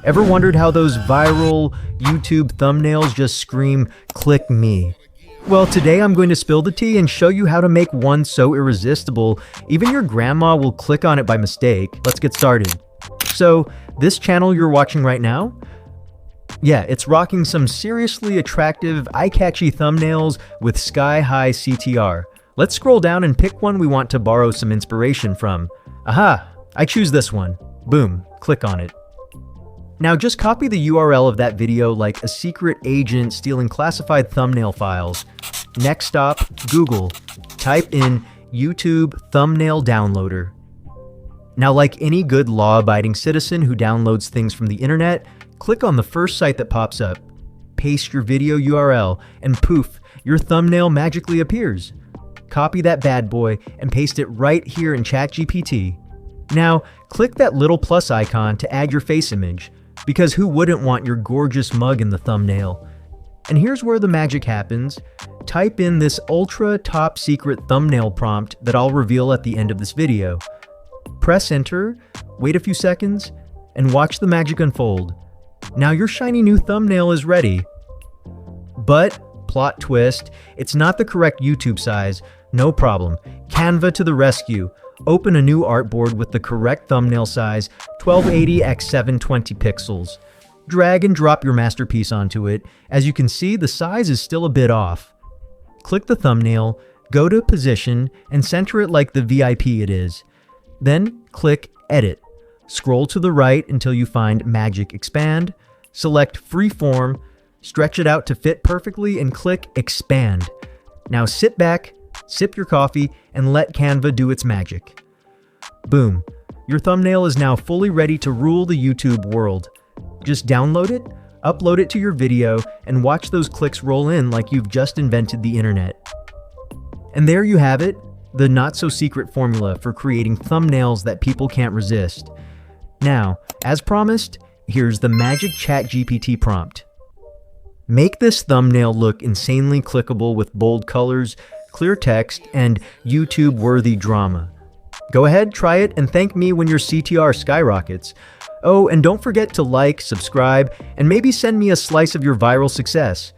Ever wondered how those viral YouTube thumbnails just scream, "Click me"? Well, today I'm going to spill the tea and show you how to make one so irresistible, even your grandma will click on it by mistake. Let's get started. So, this channel you're watching right now? Yeah, it's rocking some seriously attractive, eye-catchy thumbnails with sky-high CTR. Let's scroll down and pick one we want to borrow some inspiration from. Aha! I choose this one. Boom, click on it. Now just copy the URL of that video like a secret agent stealing classified thumbnail files. Next stop, Google. Type in YouTube thumbnail downloader. Now, like any good law-abiding citizen who downloads things from the internet, click on the first site that pops up. Paste your video URL, and poof, your thumbnail magically appears. Copy that bad boy and paste it right here in ChatGPT. Now, click that little plus icon to add your face image, because who wouldn't want your gorgeous mug in the thumbnail? And here's where the magic happens. Type in this ultra top secret thumbnail prompt that I'll reveal at the end of this video. Press enter, wait a few seconds, and watch the magic unfold. Now your shiny new thumbnail is ready. But, plot twist, it's not the correct YouTube size. No problem. Canva to the rescue. Open a new artboard with the correct thumbnail size, 1280 x 720 pixels. Drag and drop your masterpiece onto it. As you can see, the size is still a bit off. Click the thumbnail, go to position, and center it like the VIP it is. Then click Edit. Scroll to the right until you find Magic Expand. Select Freeform, stretch it out to fit perfectly, and click Expand. Now sit back, sip your coffee, and let Canva do its magic. Boom. Your thumbnail is now fully ready to rule the YouTube world. Just download it, upload it to your video, and watch those clicks roll in like you've just invented the internet. And there you have it, the not-so-secret formula for creating thumbnails that people can't resist. Now, as promised, here's the magic ChatGPT prompt. Make this thumbnail look insanely clickable with bold colors, clear text, and YouTube-worthy drama. Go ahead, try it, and thank me when your CTR skyrockets. Oh, and don't forget to like, subscribe, and maybe send me a slice of your viral success.